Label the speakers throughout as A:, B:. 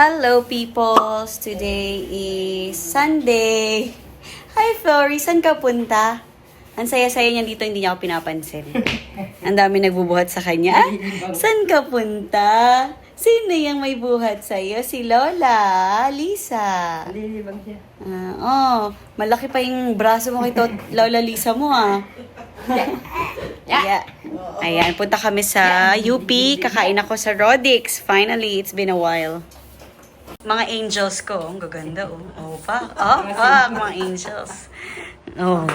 A: Hello peoples! Today is Sunday. Hi Flory, saan ka punta? Ang saya-saya niya dito, hindi niya ako pinapansin. Ang dami nagbubuhat sa kanya. Ah, saan ka punta? Sino yung may buhat sa'yo? Si Lola, Lisa.
B: Lilibang siya.
A: Malaki pa yung braso mo kay Lola Lisa mo ah. Yeah. Ayan, punta kami sa UP. Kakain ako sa Rodix. Finally, it's been a while. Mga angels ko. Ang gaganda oh. Oh, pa. Mga angels. Oh.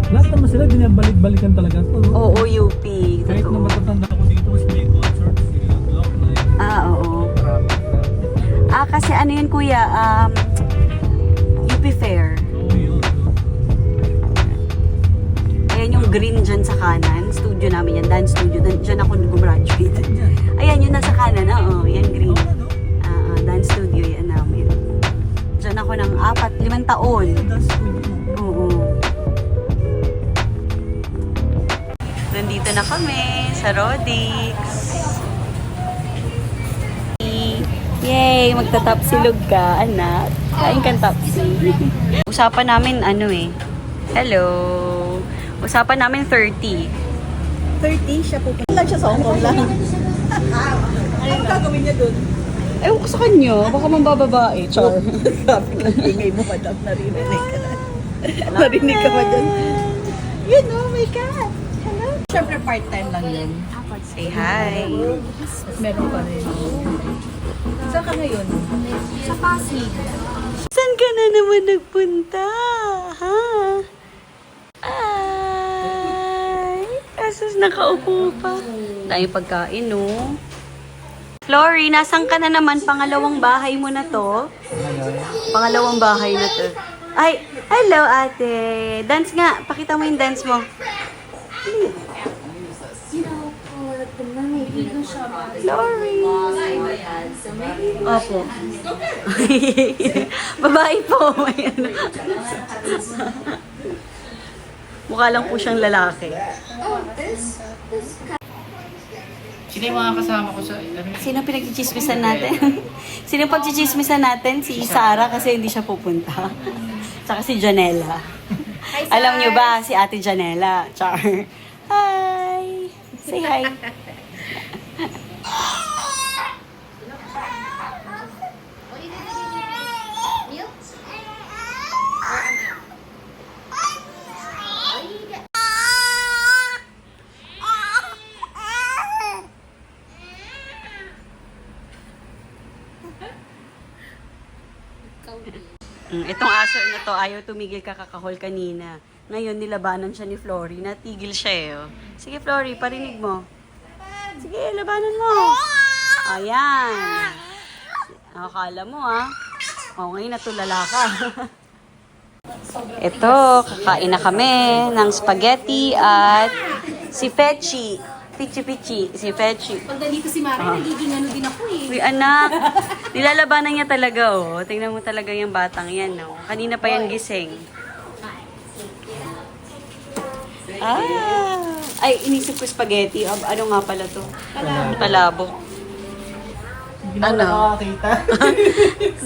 C: Lahat naman sila, binabalik-balikan talaga to.
A: Oo, UP.
C: Kahit na
A: Totoo.
C: matatanda ako dito, mas may concert, sila Glock Night,
A: Oo.
C: traffic na.
A: Kasi ano yun kuya, UP Fair.
C: Oo, yun.
A: Ayan yung green dyan sa kanan. Studio namin yan, dance studio. Dyan ako gumraduate. Ayan yung nasa kanan, oo. Yan green. Dance studio yan namin. Dyan ako ng 5 taon.
C: That's good.
A: Oo. Nandito na kami sa Rodix. Yay! Magta-tapsilog ka, anak. Kain kang tapsi. Usapan namin hello. Usapan namin 30.
B: 30 siya po. Lang siya sa Hong Kong lang. Anong gagawin niya doon?
A: Ewan ko sa kanya, baka mambababae. Char.
B: Sabi ng ingay mo, madam. Narinig ka na. Narinig ka ba dyan? Yun, oh my God. Hello. Siyempre part-time lang yun.
A: Say hi.
B: Meron pa rin. Saan ka ngayon?
D: Sa Pasig.
A: Saan ka na naman nagpunta? Ha? Ay, asus nakaupo pa. Dahil pagkain, no? Flory, nasan ka na naman? Pangalawang bahay mo na to? Pangalawang bahay na to. Ay, hello ate. Dance nga. Pakita mo yung dance mo. Flory.
D: So maybe
A: Opo. Babae po. Mukha lang po siyang lalaki.
E: Sino yung mga kasama ko sa...
A: Sino pinagchichismisan natin? Sino pagchichismisan natin? Si Sarah kasi hindi siya pupunta. Tsaka si Janela. Alam niyo ba si Ate Janela? Char. Hi! Say hi. Itong aso na to, ayaw tumigil kakakahol kanina. Ngayon, nilabanan siya ni Flory. Natigil siya eh. Oh. Sige, Flory, parinig mo. Sige, labanan mo. Ayan. Akala mo ngayon natulala ka. Ito, kakain na kami ng spaghetti at si Pechi. Pichi-pichi, si Pechi.
D: pag nandito si Mari, nagiging ano din ako eh.
A: Uy, anak. Nilalabanan niya talaga, oh. Tingnan mo talaga yung batang yan, oh. Kanina pa yung gising. Ay, inisip ko spaghetti. Ano nga pala to? Palabok.
C: Hindi na nakakakita.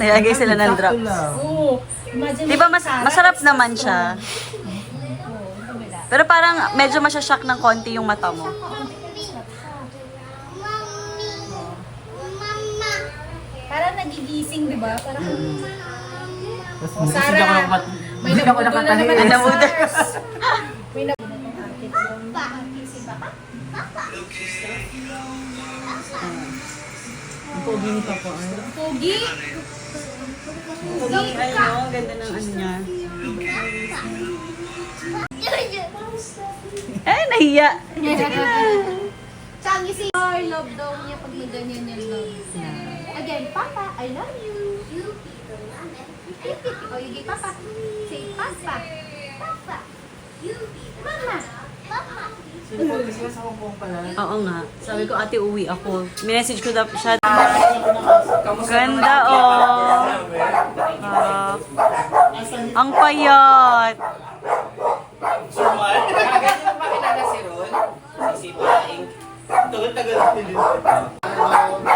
A: Nilagay sila ng
C: Sakto
A: drops.
C: lang.
D: Oo. Imagine
A: Di ba masarap naman siya? Pero parang medyo masyashock ng konti yung mata mo.
D: parang nagigising, di ba? Parang,
C: Tapos
D: Sarah,
C: hindi ako nakat-
D: may
C: hindi ako
D: nabudol na
C: nakatahi.
D: naman
A: Ang
D: ang
A: nabudol.
D: stars. May nabudol ng akit. Si Papa?
C: Ang pogi ni Papa.
D: Pogi!
A: Pogi, ang ganda ng ano niya. Ay, nahiya. Sige na.
D: Nakangisi. I love daw niya pag naganyan yung love. Again, Papa, I love you. Oh, you give Papa. Say Papa. Papa. Mama. Papa.
A: Oo nga. Sabi ko, ate, uwi ako. Minessage ko daw siya. Ganda, oh. Ang payat.
E: Pakilala si Ron. Si Paing. Tagal-tagal natin din.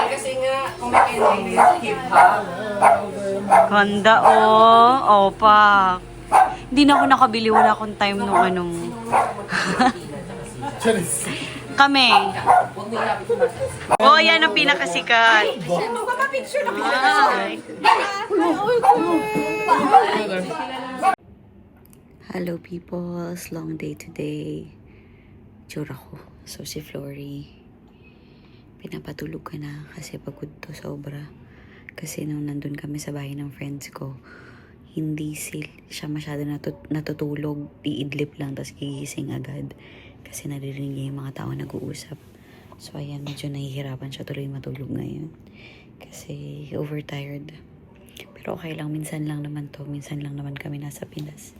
E: Kasi nga, kumakailan yung hip-hop.
A: Ganda, oh. Opa. Hindi na ako nakabili. Wala akong time nung ano. Kami. Oh, yan ang pinakasikat. Ay. Hello peoples, long day today. Tsura ko. So si Flory, pinapatulog ka na kasi pagod to sobra. Kasi nung nandun kami sa bahay ng friends ko, hindi siya masyado natutulog, iidlip lang, tapos gigising agad. Kasi naririnig niya yung mga tao nag-uusap. So ayan, medyo nahihirapan siya tuloy matulog ngayon. Kasi overtired. Pero okay lang, minsan lang naman to. Minsan lang naman kami nasa Pinas.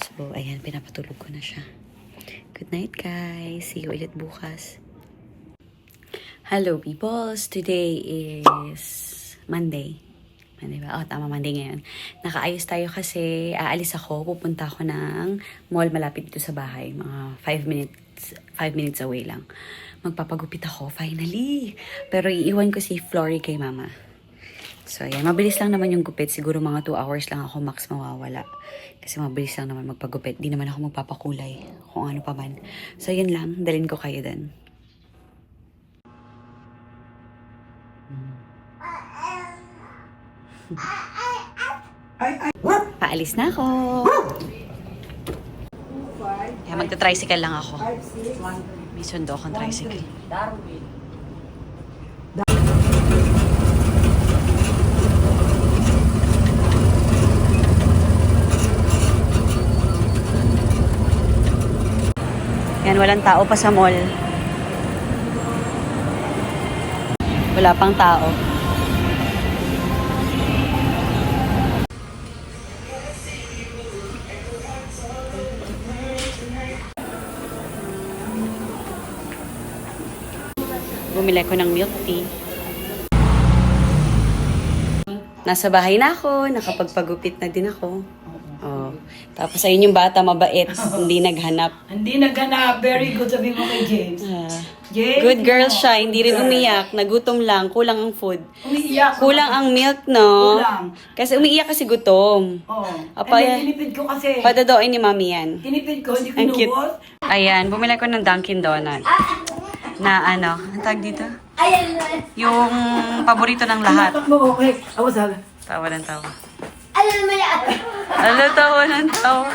A: So ayan, pinapatulog ko na siya. Good night guys. See you ulit bukas. Hello peoples. Today is Monday. Monday ba? Oh, tama, Monday ngayon. Nakaayos tayo kasi aalis ako. Pupunta ako ng mall malapit dito sa bahay. Mga 5 minutes away lang. Magpapagupit ako, finally. Pero iiwan ko si Flory kay mama. So, ayan. Mabilis lang naman yung gupit. Siguro mga 2 hours lang ako max mawawala. Kasi mabilis lang naman magpagupit. Di naman ako magpapakulay. Kung ano pa man. So, ayan lang. Dalhin ko kayo din. Paalis na ako. Kaya magta-tricycle lang ako. May sundo akong tricycle. Yan, walang tao pa sa mall. Wala pang tao. Bumili ko ng milk tea. Nasa bahay na ako, nakapagpagupit na din ako. Oh. Tapos ayun yung bata, mabait, hindi naghanap.
B: Hindi naghanap. Very good sabi mo kay James. James,
A: Good girl siya, hindi rin umiyak, nagutom lang, kulang ang food.
B: umiiyak.
A: Kulang ang milk, no?
B: Kulang.
A: Kasi umiiyak kasi gutom.
B: Oh.
A: Apa,
B: And then, tinipid ko kasi.
A: Padadoin ni mami yan.
B: Tinipid ko, hindi ko
A: Ang cute.
B: inuwas.
A: Ayan, bumili ko ng Dunkin' Donut. Na ano, ang tag dito? Yung paborito ng lahat.
B: Tatak mo, okay. Awas hala.
A: Tawa ng tawa. Ano, tawa ng tawa.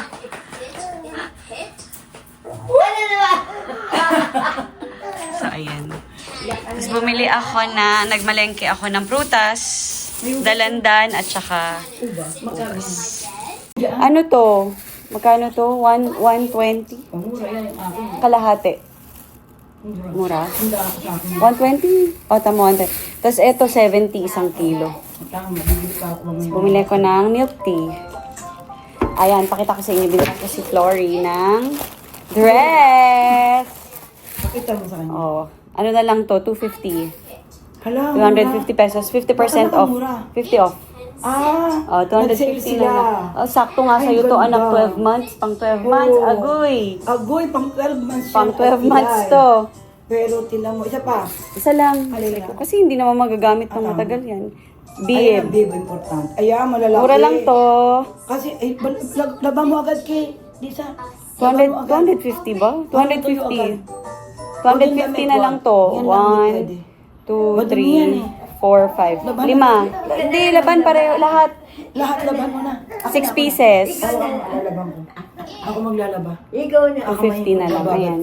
A: So, ayan. Tapos bumili ako nagmalengke ako ng prutas, dalandan, at saka ubas. Ano to? Magkano to? 120?
B: Pamura yan yung akin.
A: Kalahati. Mura? 120? O, tama, 120. Tapos ito, 70 isang kilo.
B: Tama, bibili pa ako mamaya.
A: Bumili ko ng milk tea. Ayan, pakita ko sa inyo. Binili ko si Flory ng dress.
B: Pakita mo sa kanya.
A: Oh, ano na lang to? 250.
B: Hala,
A: 250 pesos. 50% off.
B: Mura.
A: 50 off.
B: Ah,
A: Oh, 250 na lang. Oh, sakto nga sa'yo to,
B: ganda.
A: anak. 12 months. Pang 12 months.
B: Oo.
A: Agoy.
B: Agoy, pang 12 months siya.
A: Pang 12 months to.
B: Pero tinan mo, isa pa.
A: Isa lang.
B: Alin lang?
A: Kasi hindi naman magagamit ng matagal yan.
B: Ayan,
A: Bib.
B: bib, important. Ayan, malalaki.
A: Mura lang to.
B: Kasi, laba mo agad kay Lisa.
A: 200, 250 ba? 250. 250 na lang to.
B: Yan lang, pwede.
A: 1, 2,
B: Madumi yan
A: 3, 4, 5.
B: Laban
A: 5. Hindi, laban pareho. Lahat.
B: Lahat laban mo na.
A: 6 pieces.
B: Ako maglalaba ko. Ako maglalaba.
A: 250 na lang. Ayan.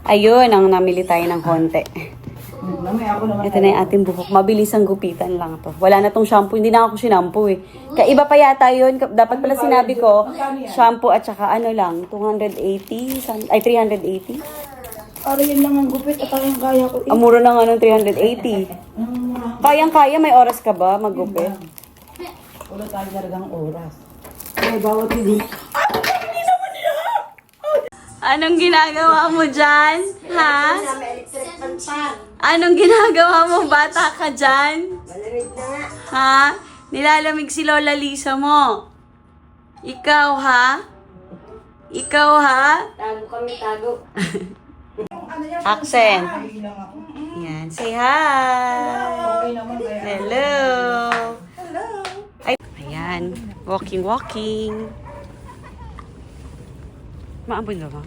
A: Ayun, ang namili tayo ng konti.
B: Mamaya ako naman.
A: Ito na yung ating buhok. Mabilis ang gupitan lang to. Wala na tong shampoo. Hindi na ako shampoo eh. Kaiba pa yata yun. Dapat pala sinabi ko, shampoo at saka ano lang, 280, ay 380.
B: Para yan lang ang gupit at ang kaya ko.
A: Ang mura na nga ng 380. Kayang-kaya, may oras ka ba magupit?
B: Wala tayo talagang oras. Ay, bawat hindi.
A: Anong ginagawa mo dyan? Ha? Anong ginagawa mo? Bata ka dyan? Ha? Nilalamig si Lola Lisa mo. Ikaw, ha? Ikaw, ha?
D: Tago kami, tago.
A: Accent. Yan. Say hi. Hello. Ay, ayan. Walking. Maambon na ba?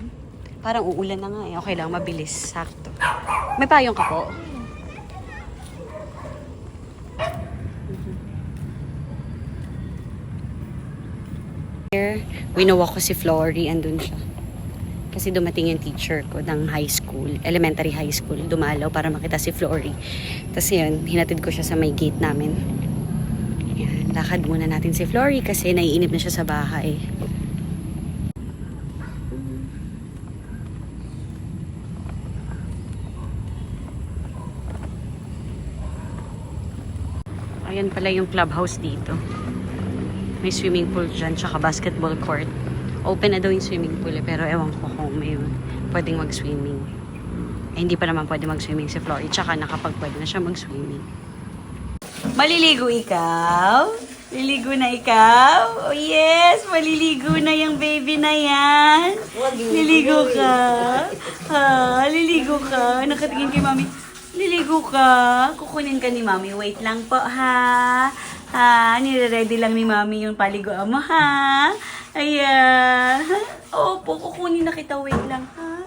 A: Parang uulan na nga eh. Okay lang, mabilis. Sakto. May payong ka po? Here, winawa ko si Flory. Andun siya. Kasi dumating yung teacher ko ng high school, elementary high school. Dumalaw para makita si Flory. Tapos yun, hinatid ko siya sa may gate namin. Yan, lakad muna natin si Flory kasi naiinip na siya sa bahay. Ayan pala yung clubhouse dito. May swimming pool dyan, tsaka basketball court. Open na daw yung swimming pool eh, pero ewan ko kung may pwedeng mag-swimming. Eh, hindi pa naman pwede mag-swimming si Flory, tsaka nakapag-pwede na siya mag-swimming. Maliligo ikaw? Liligo na ikaw? Oh yes! Maliligo na yung baby na yan. Liligo ka? Ha? Liligo ka? Nakatingin kay mami. Liligo ka? Kukunin ka ni mami. Wait lang po, ha? Ha? Nire-ready lang ni mami yung paliguan mo, ha? Ayan. Opo, kukunin na kita. Wait lang, ha?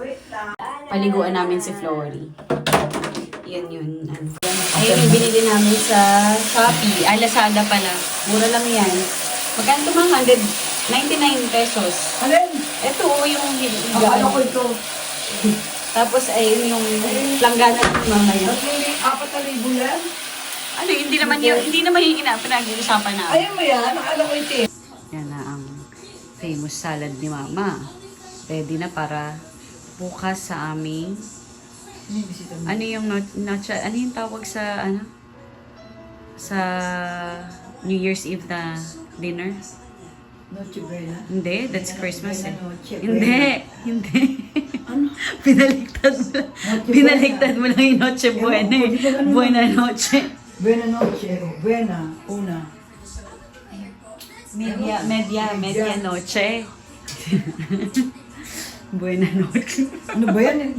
A: Paliguan namin si Flory. Yan yun. Ayun yung binili namin sa Shopee. Lazada pala. Mura lang yan. Magkano ito mga 199 pesos.
B: Alin?
A: Ito yung
B: Akala ko ito.
A: Tapos ayun yung langgana ng mamaya.
B: 4,000 yan?
A: Ano, hindi naman yung pinag-uusapan namin.
B: Ayun mo yan, akala ko ito.
A: Yan na ang famous salad ni Mama. Ready na para bukas sa aming ano yung ano yung tawag sa sa New Year's Eve na dinner?
B: Noche Buena.
A: Hindi, that's Christmas eh.
B: Noche
A: Hindi.
B: Ano?
A: Pinaliktad mo lang yung Noche Buena eh. Buena Noche.
B: Buena Noche. Buena. Una.
A: Media Noche. Buena Noche.
B: Ano ba yan?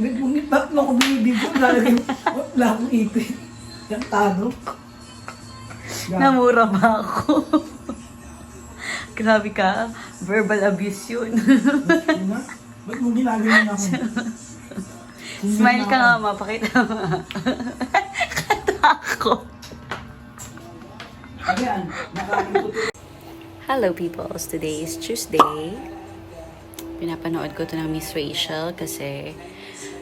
B: Bakit mo ako binibigo? Wala akong ipin. Yung tado.
A: Namura ba ako? Grabe ka. Verbal abuse yun.
B: Diba? Ba't mo ginagawa ako?
A: Smile ka nga, mapakita mo. Katakot.
B: Ayan, nakain ko ito.
A: Hello peoples, today is Tuesday. Pinapanood ko to ng Miss Rachel kasi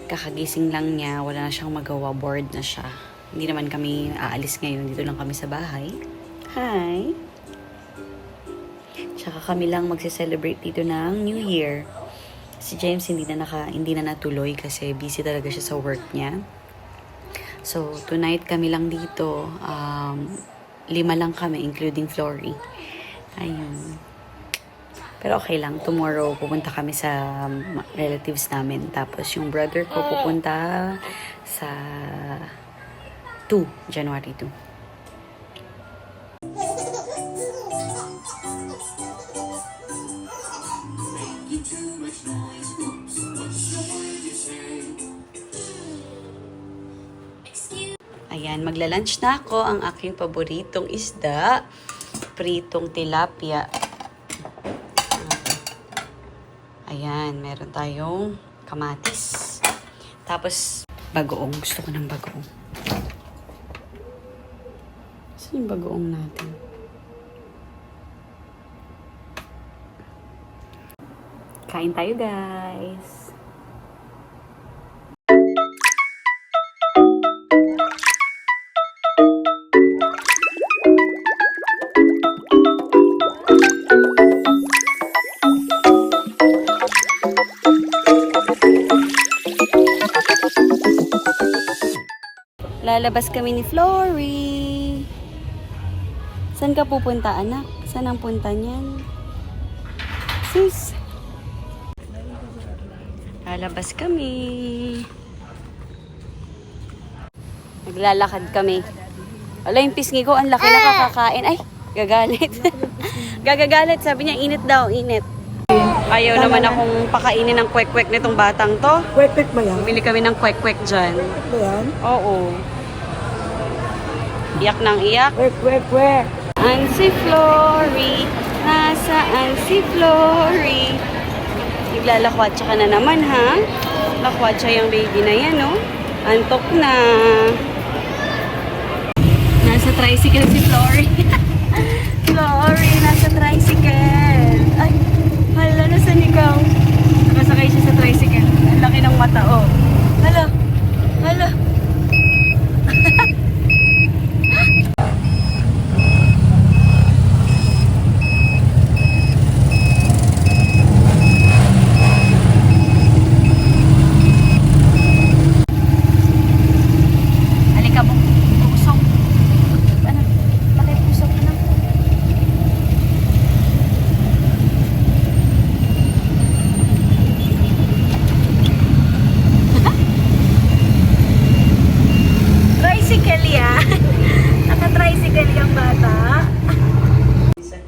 A: kakagising lang niya, wala na siyang magawa, bored na siya. Hindi naman kami aalis ngayon, dito lang kami sa bahay. Hi! Tsaka kami lang magse-celebrate dito ng New Year. Si James hindi na natuloy kasi busy talaga siya sa work niya. So, tonight kami lang dito. 5 lang kami, including Flory. Ayun. Pero okay lang. Tomorrow, pupunta kami sa relatives namin. Tapos, yung brother ko pupunta sa January 2. Ayan, magla-lunch na ako. Ang aking paboritong isda, pritong tilapia. Ayan, meron tayong kamatis. Tapos, bagoong. Gusto ko ng bagoong. Saan yung bagoong natin? Kain tayo, guys. Lalabas kami ni Flory. Saan ka pupunta, anak? Saan ang punta niyan? Sus. Lalabas kami. Naglalakad kami. Wala yung pisngi ko, ang laki na kakakain. Ay, gagalit. Gagagalit, sabi niya, init daw, init. Ayaw naman akong pakainin ng kwek-kwek nitong batang to.
B: Kwek-kwek ba yan?
A: Bili kami ng kwek-kwek dyan.
B: Kwek ba yan?
A: Oo. Iyak nang iyak.
B: Kwek-kwek-kwek.
A: Ang si Flory, nasaan si Flory? Naglalakwatsa ka na naman, ha? Lakwatsa yung baby na yan, no? Antok na. Nasa tricycle si Flory. Flory, nasa tricycle. Ay, hala, nasan ikaw? Nakasakay siya sa tricycle. Ang laki ng mata, oh. Hala, hala. Alikabok, pusok. Ano? Laki pusok na. Tricycle yan. Naka-tricycle yung bata.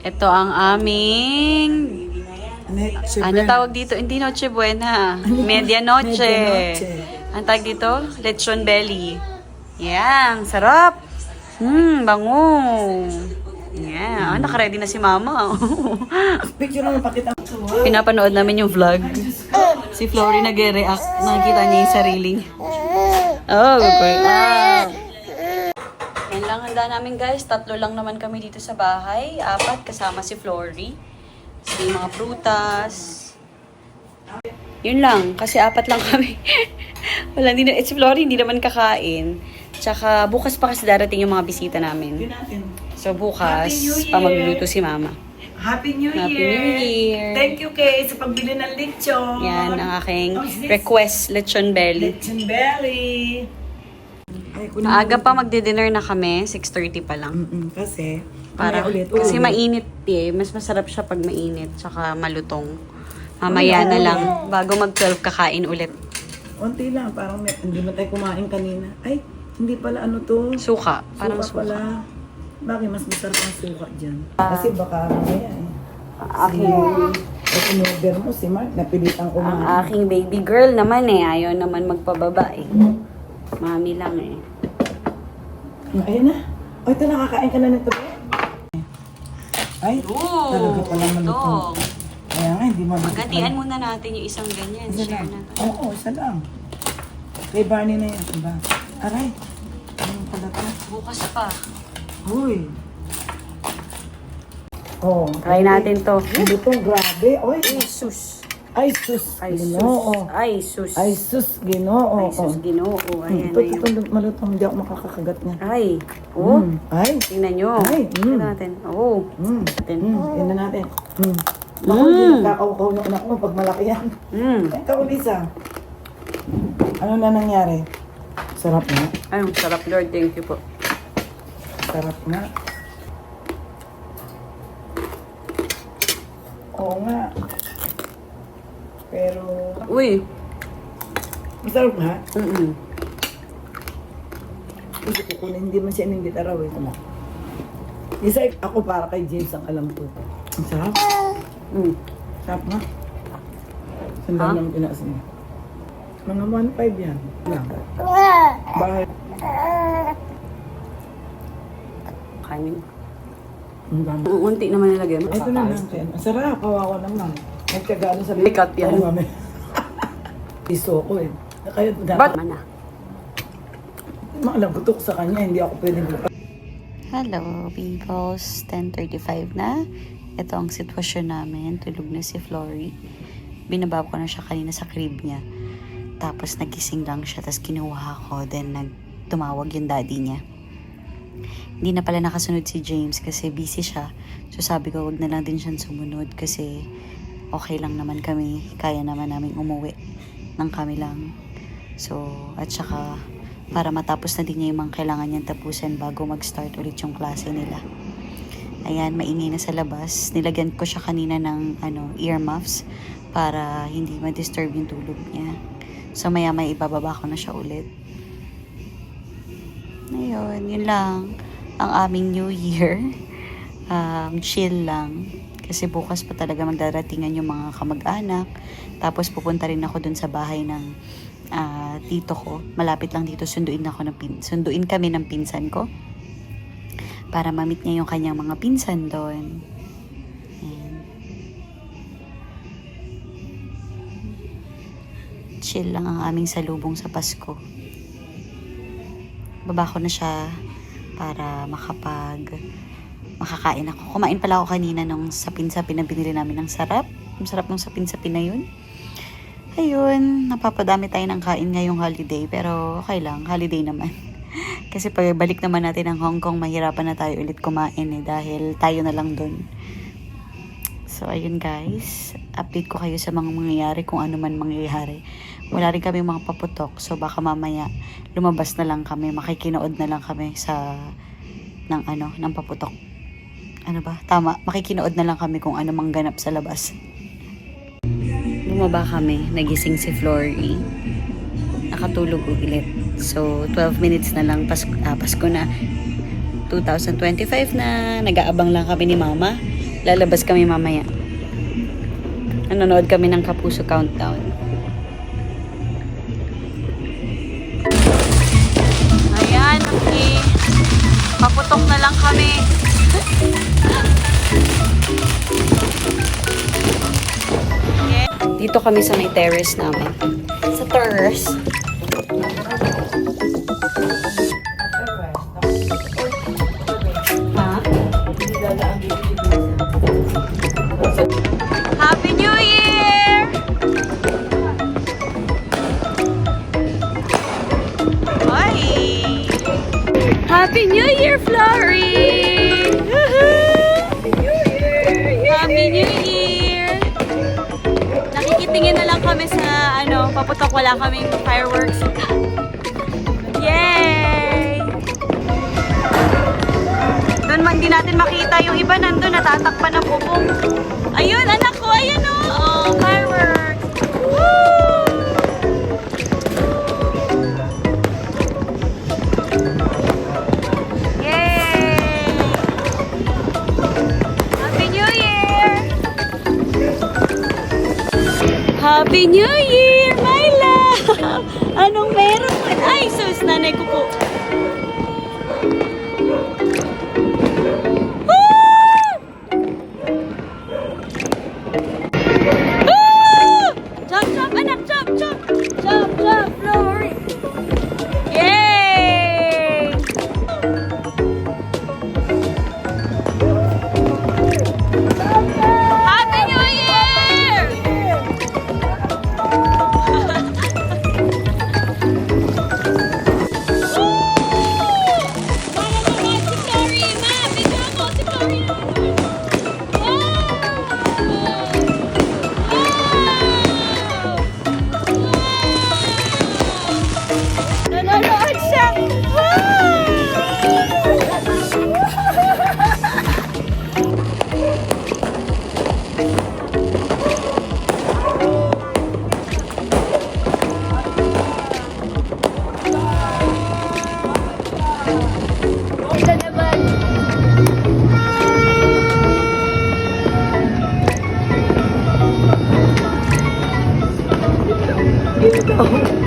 A: Ito ang aming... Ano tawag dito? Hindi Noche Buena. Medianoche.
B: Medianoche.
A: Ang tawag dito? Lechon belly. Yan, sarap. Bango. Yeah, naka-ready na si mama.
B: Picture naman pakita.
A: Pinapanood namin yung vlog. Si Flory nag-react. Nakikita niya yung sarili niya. Oh, good. Yan lang handa namin guys. 3 lang naman kami dito sa bahay. 4 kasama si Flory. So, yung mga prutas. Yun lang. Kasi 4 lang kami. Wala, hindi na. Si Flory hindi naman kakain. Tsaka bukas pa kasi darating yung mga bisita namin. So bukas,
B: Happy New Year!
A: pa magluluto si mama.
B: Happy New Year!
A: Happy New Year!
B: Thank you, Kay, sa pagbili ng lechon.
A: Yan ang aking
B: Oh, is this-
A: request, lechon belly.
B: Lechon belly. Ay, kunin mo
A: Maaga
B: ulit.
A: pa magdi-dinner na kami, 6:30 pa lang.
B: Kasi,
A: Para,
B: mamaya ulit.
A: kasi
B: Oo.
A: mainit eh. Mas masarap siya pag mainit, tsaka malutong. Mamaya na lang, bago mag-12 kakain ulit.
B: Unti lang, parang hindi mo tayo kumain kanina. Ay, hindi pala ano to.
A: Suka, parang
B: Suka
A: suka.
B: pala. Bakit mas masarap ang suka dyan? Kasi baka mamaya eh.
A: Aking,
B: in-order mo si Mark, napilitan
A: ang
B: kumain.
A: aking baby girl naman eh, ayaw naman magpababa eh. Mami lang eh.
B: Ayun na. O, ito nakakain ka na nito. Ay, talaga pala malutong. Kaya nga, hindi malutong.
A: Magatian muna natin yung isang ganyan.
B: Isa
A: Share
B: lang.
A: natin.
B: Oo, isa lang. Kay Barney na yan, diba? Aray, anong pala to?
A: Bukas pa.
B: Uy. Oh,
A: Try natin to.
B: Hindi to, grabe. Oy,
A: Ay, sus.
B: ay sus,
A: Ay, sus.
B: ginoo.
A: Ay, sus.
B: Ay sus, ginoo.
A: Ay, sus, ginoo. Ayan
B: Ito,
A: na yun.
B: ito, malutong, hindi ako makakagat niya.
A: Ay. Oh.
B: Ay.
A: Tingnan nyo.
B: Ay,
A: Tingnan natin. Oh. Natin.
B: Tingnan natin. Ako, hindi nakakaukaw ng anak mo pag malaki yan. Ay, kaulisa. Ano na nangyari? Sarap na.
A: Ay, ang sarap, Lord. Thank you po.
B: Sarap na. Oo nga. Pero,
A: Uy.
B: masarap ha?
A: Mm-mm.
B: Hindi ko kunin, hindi man siya ininggit araw eh. Tama. Isa ako para kay James ang alam ko. Ang sarap. Sarap na. Sandal lang tinaas niya. Mga 1.5 yan. Lang. Bakit?
A: Kanin.
B: Ang dami.
A: Unti naman nilagay mo.
B: Ito na lang. Ken. Ang sarap. Kawawa naman. Nagkagano sa
A: Bigat yan.
B: Oo, mami. Iso ko eh. Kaya
A: Ba't? Mana.
B: makalabutok sa kanya. Hindi ako pwedeng bukas.
A: Hello, peoples. 10:35 na. Ito ang sitwasyon namin. Tulog na si Flory. Binaba ko na siya kanina sa crib niya. Tapos nagising lang siya. Tapos kinuha ko. Then tumawag yung daddy niya. Hindi na pala nakasunod si James kasi busy siya. So sabi ko, wag na lang din siyang sumunod kasi okay lang naman kami. Kaya naman namin umuwi ng kami lang. So, at saka para matapos na din niya yung mga kailangan niyang tapusin bago mag-start ulit yung klase nila. Ayan, maingay na sa labas. Nilagyan ko siya kanina ng earmuffs para hindi ma-disturb yung tulog niya. So maya may ibababa ko na siya ulit. Ayun, yun lang ang aming New Year. Chill lang. Kasi bukas pa talaga magdaratingan yung mga kamag-anak. Tapos pupunta rin ako dun sa bahay ng tito ko. Malapit lang dito, sunduin kami ng pinsan ko. Para ma-meet niya yung kanyang mga pinsan doon. Ayan. Chill lang ang aming salubong sa Pasko. Baba ko na siya para makakain ako. Kumain pala ako kanina nung sapin-sapin na binili namin ng sarap. Ang sarap ng sapin-sapin na yun. Ayun, napapadami tayo ng kain ngayong holiday. Pero okay lang, holiday naman. Kasi pag balik naman natin ng Hong Kong, mahirapan na tayo ulit kumain dahil tayo na lang dun. So ayun guys, update ko kayo sa mga mangyayari kung ano man mangyayari. Wala rin kami mga paputok, so baka mamaya lumabas na lang kami, makikinood na lang kami ng paputok. Ano ba? Tama, makikinood na lang kami kung ano mang ganap sa labas. Bumaba kami, nagising si Flory. Nakatulog ulit. So 12 minutes na lang Pasko na. 2025 na, nag-aabang lang kami ni Mama. Lalabas kami mamaya. Nanonood kami ng Kapuso Countdown. Ayan, paputok na lang kami. Dito kami sa may terrace namin. Sa terrace. Happy New Year! Hi! Happy New Year, Flory! Happy New Year! Happy New Year! Nakikitingin na lang kami sa paputok, wala kaming fireworks. Yay! Doon hindi natin makita yung iba nandun, natatakpan ng bubong. Ayun, anak ko, ayun o. Oh, fireworks. Woo! Yay! Happy New Year! Happy New Year, my love! Anong meron? Ay, sus, nanay ko po.
B: Oh.